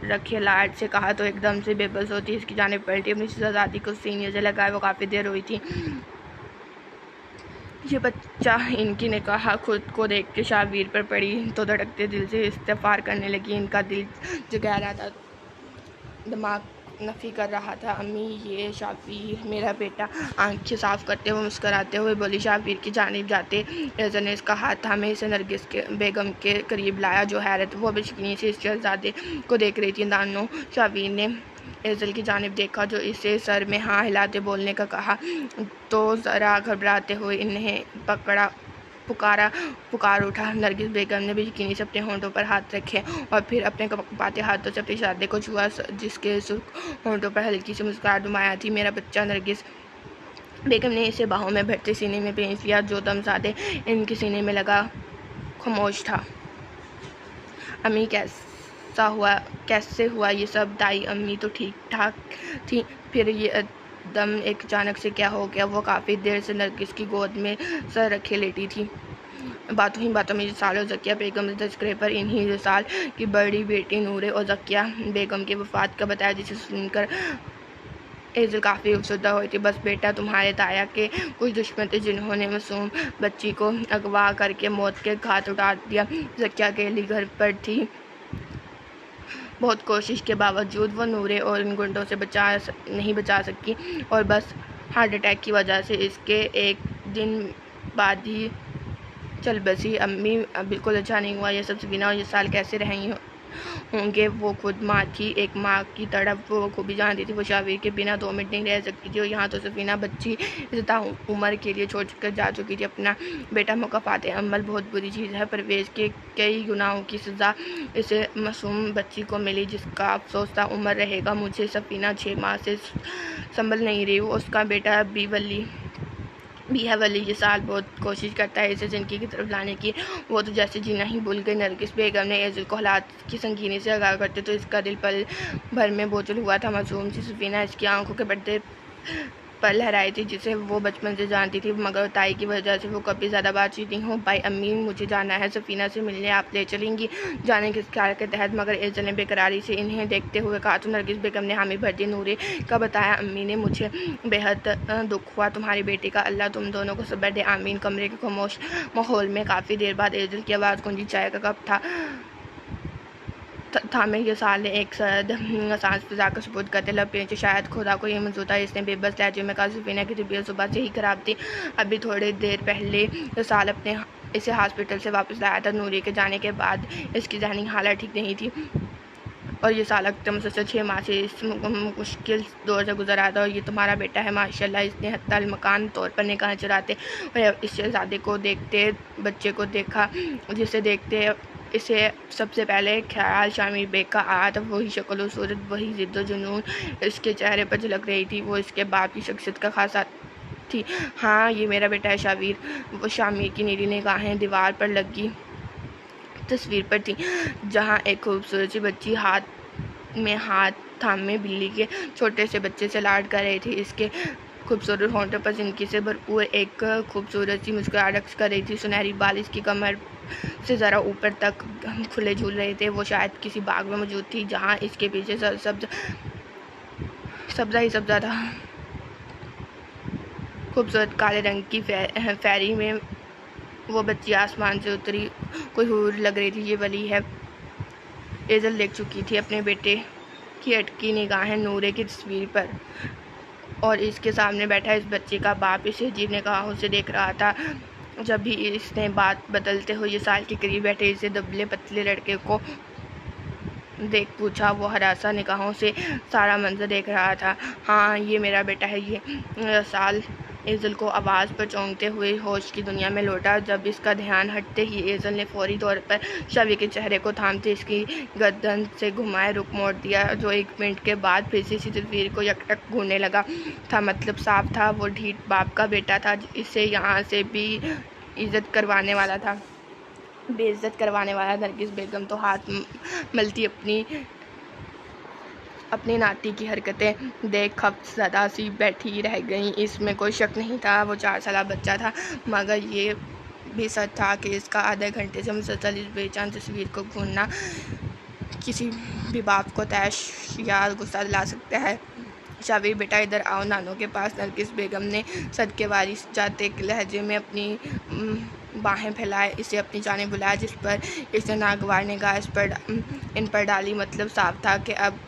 रखे लाड से कहा तो एकदम से बेबस होती इसकी जानिब पलटी, अपनी शहजादी को सीने से लगाए। वो काफ़ी देर हुई थी ये बच्चा इनकी ने कहा। खुद को देख के शाबीर पर पड़ी तो धड़कते दिल से इस्तिग़फ़ार करने लगी। इनका दिल जगा रहा था, दिमाग नफ़ी कर रहा था। अम्मी ये शाबीर मेरा बेटा, आंखें साफ़ करते हुए मुस्कराते हुए बोली। शाबीर की जानिब जाते एजल ने इसका हाथ थामे इसे नरगिस के बेगम के करीब लाया जो हैरत वो बेशकीनी से इस शहजादे को देख रही थी। दानों शाबीर ने एजल की जानिब देखा जो इसे सर में हाँ हिलाते बोलने का कहा तो ज़रा घबराते हुए इन्हें पुकार उठा। नरगिस बेगम ने भी यकीनी से अपने होंठों पर हाथ रखे और फिर अपने कपकपाते हाथों से अपने शहजादे को छुआ जिसके सुर्ख होंठों पर हल्की सी मुस्कुराहट नुमाया थी। मेरा बच्चा। नरगिस बेगम ने इसे बाहों में भरते सीने में पेंच लिया जो दमसादे इनके सीने में लगा खामोश था। अम्मी कैसे हुआ ये सब? दाई अम्मी तो ठीक ठाक थी, फिर ये दम एक अचानक से क्या हो गया? वो काफ़ी देर से नरगिस की गोद में सर रखे लेटी थी। बातों ही बातों में सालों ज़किया बेगम के तज़किरे पर इन्हीं साल की बड़ी बेटी नूरे और ज़किया बेगम की वफ़ात का बताया जिसे सुनकर एजल काफ़ी उपसुदा हुई थी। बस बेटा, तुम्हारे ताया के कुछ दुश्मन थे जिन्होंने मासूम बच्ची को अगवा करके मौत के घाट उतार दिया। ज़किया अकेली घर पर थी, बहुत कोशिश के बावजूद वो नूरे और इन गुंडों से नहीं बचा सकी और बस हार्ट अटैक की वजह से इसके एक दिन बाद ही चल बसी। अम्मी बिल्कुल अच्छा नहीं हुआ ये सब। सफीना और ये साल कैसे रही होंगे? वो खुद माँ थी, एक माँ की तड़प वो खूबी जानती थी। वो शाबीर के बिना 2 मिनट नहीं रह सकती थी और यहाँ तो सफीना बच्ची इज़्ज़त उम्र के लिए छोड़ कर जा चुकी थी। अपना बेटा मुकाफ़ात अमल बहुत बुरी चीज़ है। परवेज़ के कई गुनाहों की सज़ा इसे मासूम बच्ची को मिली जिसका अफसोस था उम्र रहेगा मुझे। सफीना 6 माह से संभल नहीं रही, उसका बेटा भी है वली। ये साल बहुत कोशिश करता है इसे ज़िंदगी की तरफ लाने की, वो तो जैसे जीना ही भूल गई। नरगिस बेगम ने एजल को हालात की संगीनी से आगाह करते तो इसका दिल पल भर में बोझल हुआ था। मासूम सी सफीना इसकी आंखों के पर्दे पर लहराई थी जिसे वो बचपन से जानती थी मगर ताई की वजह से वो कभी ज़्यादा बातचीत नहीं हो पाई। अम्मी मुझे जाना है सफीना से मिलने, आप ले चलेंगी? जाने के ख्याल के तहत मगर एजल ने बेकरारी से इन्हें देखते हुए कहा तो नरगिस बेगम ने हामी भर दी। नूरे का बताया अम्मी ने, मुझे बेहद दुख हुआ तुम्हारी बेटी का, अल्लाह तुम दोनों को सब्र दे, आमीन। कमरे के खामोश माहौल में काफ़ी देर बाद एजल की आवाज़ गूंजी। चाय का कप थामे ये साल ने एक सर्द सांस फिजा का सबूत करते लब पेंचे। शायद खुदा को ये मंजूर था, इसने बेबस लहजे में कहा। सफीना की तबीयत सुबह से ही खराब थी, अभी थोड़ी देर पहले ये साल इसे हॉस्पिटल से वापस लाया था। नूरी के जाने के बाद इसकी जहनी हालत ठीक नहीं थी और ये साल मुसलसल 6 माह से इस मुश्किल दौर से गुजर रहा था। और ये तुम्हारा बेटा है माशाल्लाह, इसने हत्तल मकान तौर पर निकाह चुराते और इस शहजादे को देखते बच्चे को देखा जिसे देखते इसे सबसे पहले ख्याल शामिर बेग का आया था। वही शक्ल सूरत, वही ज़िद्द जुनून इसके चेहरे पर झलक रही थी। वो इसके बाप की शख्सियत का खासा थी। हाँ, ये मेरा बेटा है शाबीर। वो शामिर की नीली निगाहें दीवार पर लगी तस्वीर पर थी जहाँ एक खूबसूरत सी बच्ची हाथ में हाथ थामे बिल्ली के छोटे से बच्चे से लाड कर रही थी। इसके खूबसूरत होंठों पर जिंदगी से भरपूर एक खूबसूरत सी मुस्कुराहट कर रही थी। सुनहरी बाल इसकी कमर से ज़रा ऊपर तक खुले झूल रहे थे। वो शायद किसी बाग में मौजूद थी जहाँ इसके पीछे सब्ज़ा ही सब्ज़ा था। खूबसूरत काले रंग की फेरी में वो बच्ची आसमान से उतरी कोई हूर लग रही थी। ये वली है। एजल देख चुकी थी अपने बेटे की अटकी निगाहें नूरे की तस्वीर पर, और इसके सामने बैठा इस बच्चे का बाप इसे अजीब निगाहों से देख रहा था। जब भी इसने बात बदलते हुए साल के करीब बैठे इसे दुबले पतले लड़के को देख पूछा। वो हरासा निगाहों से सारा मंजर देख रहा था। हाँ, ये मेरा बेटा है, ये मेरा साल। एजल को आवाज़ पर चौंकते हुए होश की दुनिया में लौटा। जब इसका ध्यान हटते ही एजल ने फौरी तौर पर शवी के चेहरे को थामते इसकी गर्दन से घुमाए रुख मोड़ दिया, जो 1 मिनट के बाद फिर से इसी तस्वीर को यकटक घूरने लगा था। मतलब साफ था, वो ढीठ बाप का बेटा था। इसे यहाँ से भी इज्जत करवाने वाला था, बेइज्जत करवाने वाला। नरगिस बेगम तो हाथ मलती अपनी नाती की हरकतें देख खौफज़दा सी बैठी रह गई। इसमें कोई शक नहीं था, वो 4 साल बच्चा था, मगर ये भी सच था कि इसका आधे घंटे से मुसलसल इस बेजान तस्वीर को घूरना किसी भी बाप को तैश या गुस्सा दिला सकता है। शावीर बेटा इधर आओ नानों के पास। नरगिस बेगम ने सदकेवारी जाते लहजे में अपनी बाहें फैलाए इसे अपनी जाने बुलाया, जिस पर इसने नागवार निगाह इन पर डाली। मतलब साफ था कि अब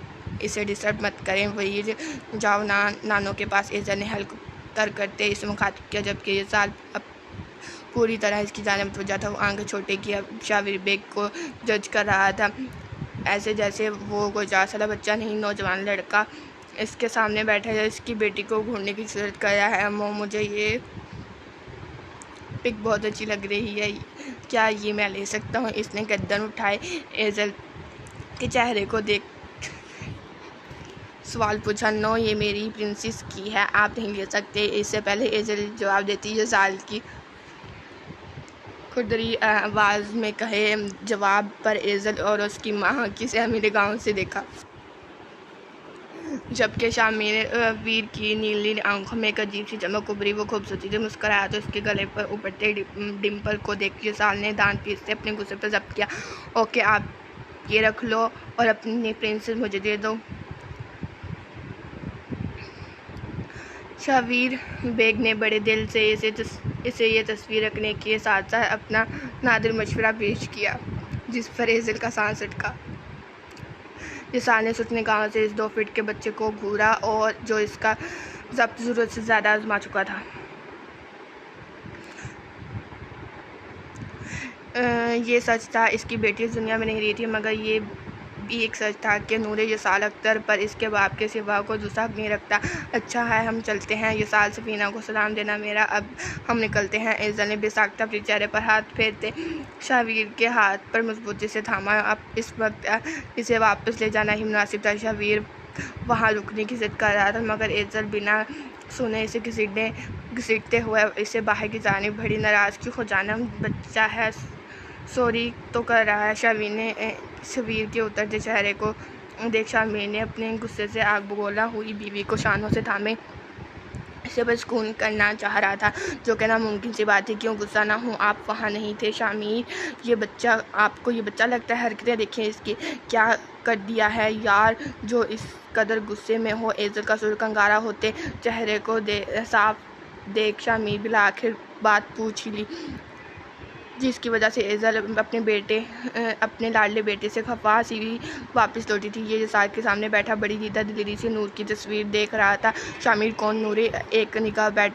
इसे डिस्टर्ब मत करें। वही जाओ नानों के पास। एजल ने हल्क तर करते इसे मुखातिब किया, जबकि ये साल अब पूरी तरह इसकी जानिब मुतवज्जा था। वो आंखें छोटे की अब शावीर बेग को जज कर रहा था, ऐसे जैसे वो कोई 4 साल बच्चा नहीं, नौजवान लड़का इसके सामने बैठा है, इसकी बेटी को घूरने की जरूरत कराया है। मुझे ये पिक बहुत अच्छी लग रही है, क्या ये मैं ले सकता हूँ? इसने गर्दन उठाए एजल के चेहरे को देख सवाल पूछा। नो, ये मेरी प्रिंसेस की है, आप नहीं ले सकते। इससे पहले एजल जवाब देती है साल की खुदरी आवाज़ में कहे जवाब पर एजल और उसकी माँ की सहमी निगाहों से देखा, जबकि शामिर वीर की नीली आंखों में एक अजीब सी चमक उभरी। वो खूबसूरती से मुस्कराया तो उसके गले पर उभरते डिम्पल को देखकर साल ने दांत पीसते अपने गुस्से पर जब्त किया। ओके, आप ये रख लो और अपनी प्रिंसेस मुझे दे दो। शावीर बेग ने बड़े दिल से इसे ये तस्वीर रखने के साथ साथ अपना नादिर मशवरा पेश किया, जिस पर एजल का सांस अटका। साल ने सोचने गाँव से इस 2 फीट के बच्चे को घूरा और जो इसका जब्त ज़रूरत से ज़्यादा आजमा चुका था। ये सच था, इसकी बेटी इस दुनिया में नहीं रही थी, मगर ये भी एक सच था कि नूरे यसाल अख्तर पर इसके बाप के सिवा को दूसरा हक नहीं रखता। अच्छा है, हम चलते हैं। यसाल सफीना को सलाम देना मेरा, अब हम निकलते हैं। एजल ने बेसाख्ता अपने चेहरे पर हाथ फेरते शावीर के हाथ पर मजबूती से थामा। अब इस वक्त इसे वापस ले जाना ही मुनासिब था। शावीर वहाँ रुकने की जिद कर रहा था, मगर एजल बिना सुने इसे घसीटते हुए इसे बाहर की जानिब बढ़ी। नाराज़गी हो जाना, बच्चा है, सॉरी तो कर रहा है। शावीर के उतरते चेहरे को देख शामीर ने अपने गुस्से से आग बगोला हुई बीवी को शानों से थामे इसे बस सुकून करना चाह रहा था, जो कि नामुमकिन सी बात है। क्यों गुस्सा ना हूँ, आप वहाँ नहीं थे शामीर। ये बच्चा, आपको ये बच्चा लगता है? हरकतें देखें इसकी, क्या कर दिया है यार जो इस कदर गुस्से में हो। एजल का सुर कंगारा होते चेहरे को साफ देख शामीर बिला आखिर बात पूछ ही ली, जिसकी वजह से एजल अपने लाडले बेटे से खफा सी वापस लौटी थी। ये साल के सामने बैठा बड़ी दीदा दिलेरी से नूर की तस्वीर देख रहा था। शामिर कौन? नूरे एक निगाह बेड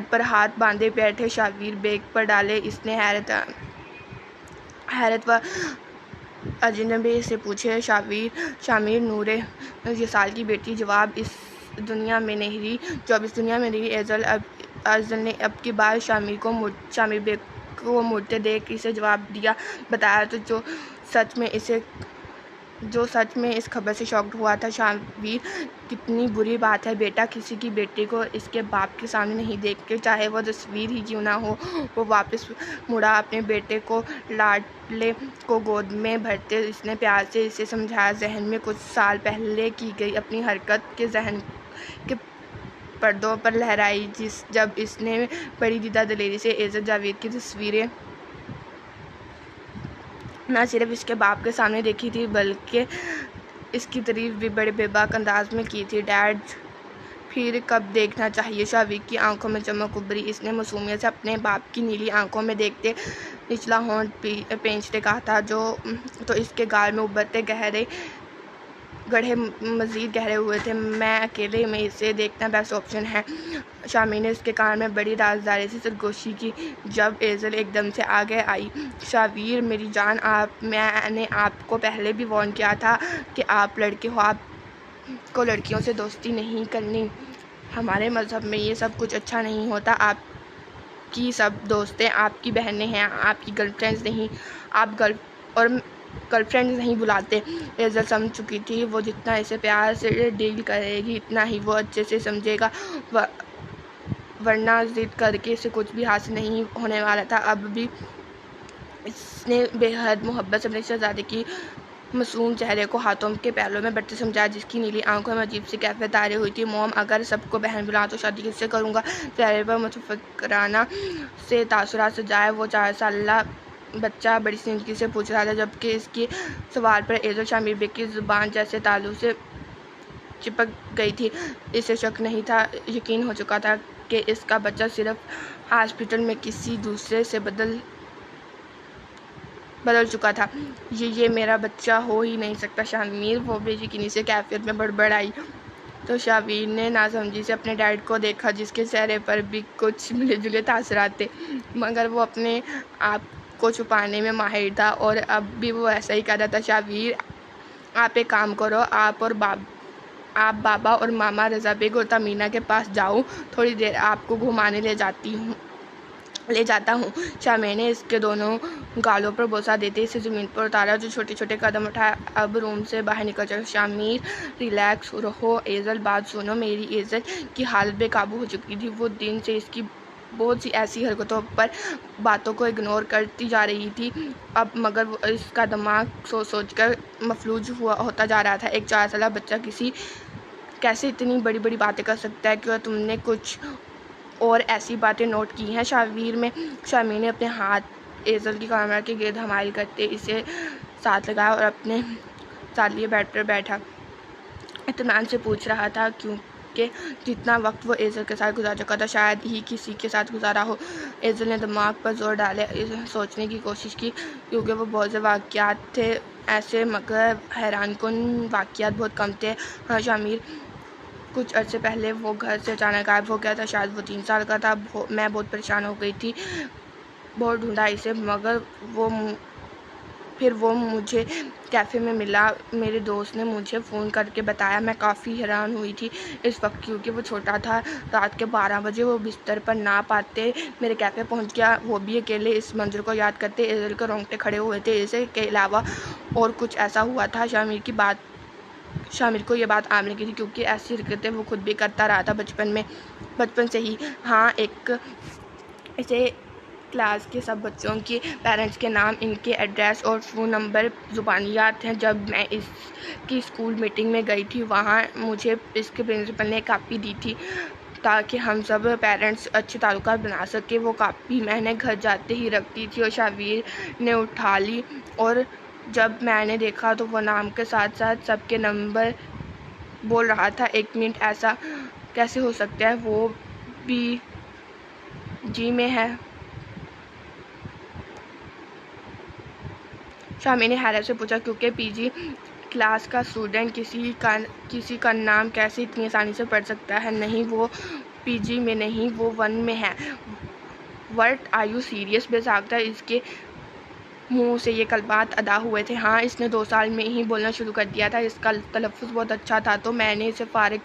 पर हाथ बांधे बैठे शावीर बेग पर डाले इसने हैरत व अजनबी से पूछे। शामिर नूरे ये साल की बेटी, जवाब इस दुनिया में नहीं रही, जो अब इस दुनिया में रही। एजल ने अब की बार शामिर बेग को मुड़ते देख इसे जवाब दिया, बताया तो जो सच में इस खबर से शॉक्ड हुआ था। शामिर, कितनी बुरी बात है बेटा, किसी की बेटी को इसके बाप के सामने नहीं देखते, चाहे वो तस्वीर ही क्यों ना हो। वो वापस मुड़ा, अपने बेटे को लाडले को गोद में भरते इसने प्यार से इसे समझाया। जहन में कुछ साल पहले की गई अपनी हरकत के पर्दों पर लहराई जब इसने बड़ी दीदा दलेरी से एज़ल जावेद की तस्वीरें न सिर्फ इसके बाप के सामने देखी थी बल्कि इसकी तारीफ भी बड़े बेबाक अंदाज में की थी। डैड फिर कब देखना चाहिए? शावीक की आंखों में चमक उभरी। इसने मासूमियत से अपने बाप की नीली आंखों में देखते निचला होंठ पेंचते कहा था तो इसके गाल में उभरते गड्ढे मज़ीद गहरे हुए थे। मैं अकेले में इसे देखना बेस्ट ऑप्शन है। शामी ने उसके कान में बड़ी राजदारी से सरगोशी की जब एज़ल एकदम से आगे आई। शावीर मेरी जान, मैंने आपको पहले भी वार्न किया था कि आप लड़के हो, आपको लड़कियों से दोस्ती नहीं करनी। हमारे मज़हब में ये सब कुछ अच्छा नहीं होता। आपकी सब दोस्तें आपकी बहनें हैं, आपकी गर्लफ्रेंड्स नहीं। आप गर्लफ्रेंड्स नहीं बुलाते। एज़ल समझ चुकी थी वो जितना इसे प्यार से डील करेगी इतना ही वो अच्छे से समझेगा, वरना जिद करके इसे कुछ भी हासिल नहीं होने वाला था। अब भी इसने बेहद मोहब्बत से अपने शहजादे की मासूम चेहरे को हाथों के पहलों में बढ़ते समझाया, जिसकी नीली आंखों में अजीब सी कैफियत तारी हुई थी। मोम, अगर सबको बहन बुला तो शादी किससे करूँगा? चेहरे पर मुतफक्किराना से तासुरात सजाए वो 4 साला बच्चा बड़ी संजीदगी से पूछ रहा था, जबकि इसकी सवाल पर एज़ल शामिर बेग की ज़ुबान जैसे तालू से चिपक गई थी। इसे शक नहीं था, यकीन हो चुका था कि इसका बच्चा सिर्फ हॉस्पिटल में किसी दूसरे से बदल चुका था। ये मेरा बच्चा हो ही नहीं सकता शामिर, वो बेयकीनी से कैफियत में बड़बड़ाई। तो शावीर ने नासमझी से अपने डैड को देखा, जिसके चेहरे पर भी कुछ मिले जुले तासरात थे, मगर वो अपने आप को छुपाने में माहिर था और अब भी वो ऐसा ही कर रहा था। शावीर, आप एक काम करो, आप बाबा और मामा रज़ा बेग और तमीना के पास जाओ, थोड़ी देर आपको घुमाने ले जाता हूँ। शामिर ने इसके दोनों गालों पर बोसा देते इसे ज़मीन पर उतारा, जो छोटे छोटे कदम उठाए अब रूम से बाहर निकल जाए। शामिर, रिलैक्स रहो। एज़ल, बात सुनो, मेरी एज़ल की हालत बेकाबू हो चुकी थी। वो दिन से इसकी बहुत सी ऐसी हरकतों पर बातों को इग्नोर करती जा रही थी अब, मगर इसका दिमाग सोच कर मफलूज होता जा रहा था। एक 4 साला बच्चा कैसे इतनी बड़ी बड़ी बातें कर सकता है? क्या तुमने कुछ और ऐसी बातें नोट की हैं? शामिर ने अपने हाथ एज़ल की कमर के गिर्द हमाइल करते इसे साथ लगाया और अपने साथ लिए बेड पर बैठा इत्मीनान से पूछ रहा था, क्योंकि जितना वक्त वो एज़ल के साथ गुजार चुका था शायद ही किसी के साथ गुजारा हो। एज़ल ने दिमाग पर जोर डाले सोचने की कोशिश की, क्योंकि वो बहुत से वाक़यात थे ऐसे, मगर हैरानकुन वाक़यात बहुत कम थे। हाँ शामिर, कुछ अर्से पहले वो घर से अचानक गायब हो गया था। शायद वो 3 साल का था। मैं बहुत परेशान हो गई थी, बहुत ढूंढा इसे, मगर फिर वो मुझे कैफ़े में मिला। मेरे दोस्त ने मुझे फ़ोन करके बताया। मैं काफ़ी हैरान हुई थी इस वक्त, क्योंकि वो छोटा था। रात के 12 बजे वो बिस्तर पर ना पाते मेरे कैफ़े पहुंच गया, वो भी अकेले। इस मंजर को याद करते एज़ल के रोंगटे खड़े हुए थे। इसके अलावा और कुछ ऐसा हुआ था? शामिर को ये बात आम लगी थी, क्योंकि ऐसी हरकतें वो खुद भी करता रहा था बचपन से ही। हाँ, इसे क्लास के सब बच्चों के पेरेंट्स के नाम, इनके एड्रेस और फ़ोन नंबर ज़ुबानी याद हैं। जब मैं इसकी स्कूल मीटिंग में गई थी, वहाँ मुझे इसके प्रिंसिपल ने कापी दी थी ताकि हम सब पेरेंट्स अच्छे ताल्लुकात बना सके। वो कापी मैंने घर जाते ही रख दी थी और शावीर ने उठा ली, और जब मैंने देखा तो वो नाम के साथ साथ सबके नंबर बोल रहा था। 1 मिनट, ऐसा कैसे हो सकता है? वो भी जी में है। शामी ने हैरत से पूछा, क्योंकि पीजी क्लास का स्टूडेंट किसी का नाम कैसे इतनी आसानी से पढ़ सकता है? नहीं, वो पीजी में नहीं, वो 1 में है। What are you serious? बेसाख्ता इसके मुंह से ये कलमात अदा हुए थे। हाँ, इसने 2 साल में ही बोलना शुरू कर दिया था। इसका तलफ़्फ़ुज़ बहुत अच्छा था, तो मैंने इसे फ़ारिग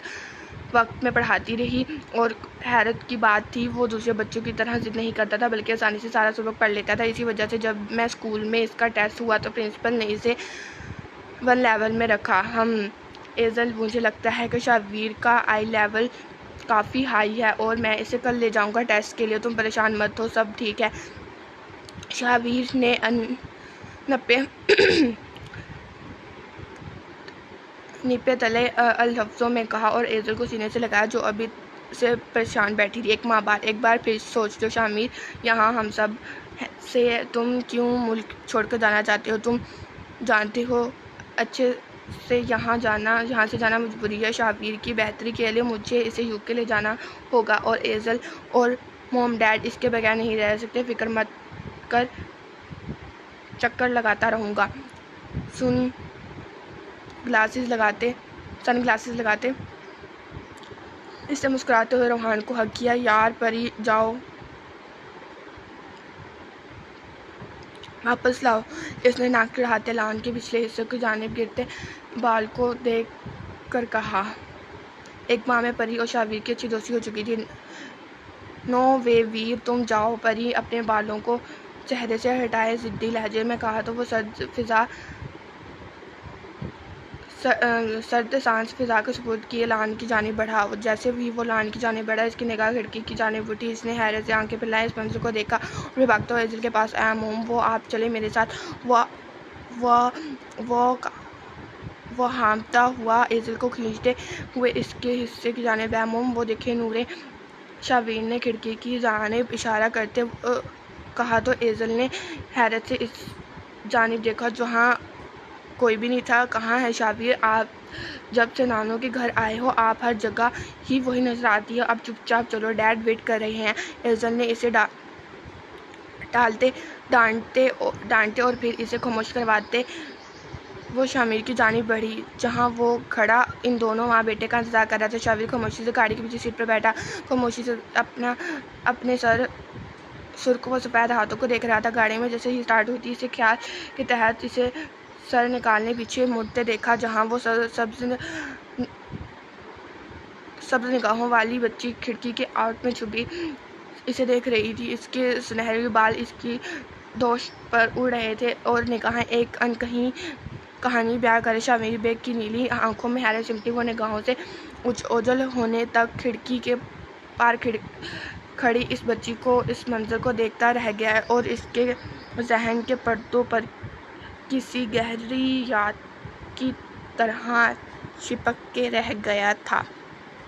वक्त में पढ़ाती रही। और हैरत की बात थी, वो दूसरे बच्चों की तरह ज़िद नहीं करता था, बल्कि आसानी से सारा सबक पढ़ लेता था। इसी वजह से जब मैं स्कूल में इसका टेस्ट हुआ तो प्रिंसिपल ने इसे 1 लेवल में रखा। एज़ल, मुझे लगता है कि शावीर का आई लेवल काफ़ी हाई है और मैं इसे कल ले जाऊंगा टेस्ट के लिए। तुम परेशान मत हो, सब ठीक है। शावीर ने निपे तले लफ्ज़ों में कहा और एज़ल को सीने से लगाया, जो अभी से परेशान बैठी थी। एक माँ बात एक बार फिर सोच लो शामिर, यहाँ हम सब से तुम क्यों मुल्क छोड़कर जाना चाहते हो? तुम जानते हो अच्छे से यहाँ से जाना मजबूरी है। शाबिर की बेहतरी के लिए मुझे इसे यूके ले जाना होगा और एजल और मोम डैड इसके बगैर नहीं रह सकते। फिक्र मत कर, चक्कर लगाता रहूँगा। सन ग्लासेस लगाते इससे मुस्कुराते हुए रोहान को हक किया। यार परी, जाओ वापस लाओ। इसने नाक चढ़ाते लान के पिछले हिस्से की जानिब गिरते बाल को देख कर कहा। एक माह में परी और शाबिर की अच्छी दोस्ती हो चुकी थी। नो वे वीर, तुम जाओ। परी अपने बालों को चेहरे से हटाए जिद्दी लहजे में कहा तो वो सर्द सांस फिजा के सुपुर्द किए लान की जानिब बढ़ा। जैसे भी वो लान की जानिब बढ़ा, इसकी निगाह खिड़की की जानिब उठी। इसने हैरत से आंखें फैलाई इस मंजर को देखा और भागता हुआ एजल के पास आया। मोम, वो आप चले मेरे साथ। वो हाँफता हुआ एजल को खींचते हुए इसके हिस्से की जानिब आया। मोम, वो देखे नूरे। शाबिर ने खिड़की की जानिब इशारा करते कहा तो एजल ने हैरत से इस जानिब देखा जहाँ कोई भी नहीं था। कहाँ है शाबिर? आप जब से नानों के घर आए हो आप हर जगह ही वही नजर आती है। अब चुपचाप चलो, डैड वेट कर रहे हैं। एजल ने इसे डांटते और फिर इसे खामोश करवाते वो शामिर की जानिब बढ़ी जहाँ वो खड़ा इन दोनों माँ बेटे का इंतजार कर रहा था। शाबिर खामोशी से गाड़ी की पीछे सीट पर बैठा, खामोशी से अपने सुर्ख व सफ़ेद हाथों को देख रहा था। गाड़ी में जैसे ही स्टार्ट हुई थी, इसे ख्याल के तहत इसे सर निकालने पीछे मुड़ते देखा जहाँ वो सब्ज निगाहों वाली बच्ची खिड़की के आउट में छुपी इसे देख रही थी। इसके सुनहरे बाल इसकी दोष पर उड़ रहे थे और निगाहें एक अनकही कहानी बयां करे। शामिर बेग की नीली आंखों में हैरत चिमटी, वो निगाहों से ओझल होने तक खिड़की के पार खड़ी इस बच्ची को, इस मंजर को देखता रह गया और इसके जहन के पर्दों पर किसी गहरी याद की तरह चिपक के रह गया था।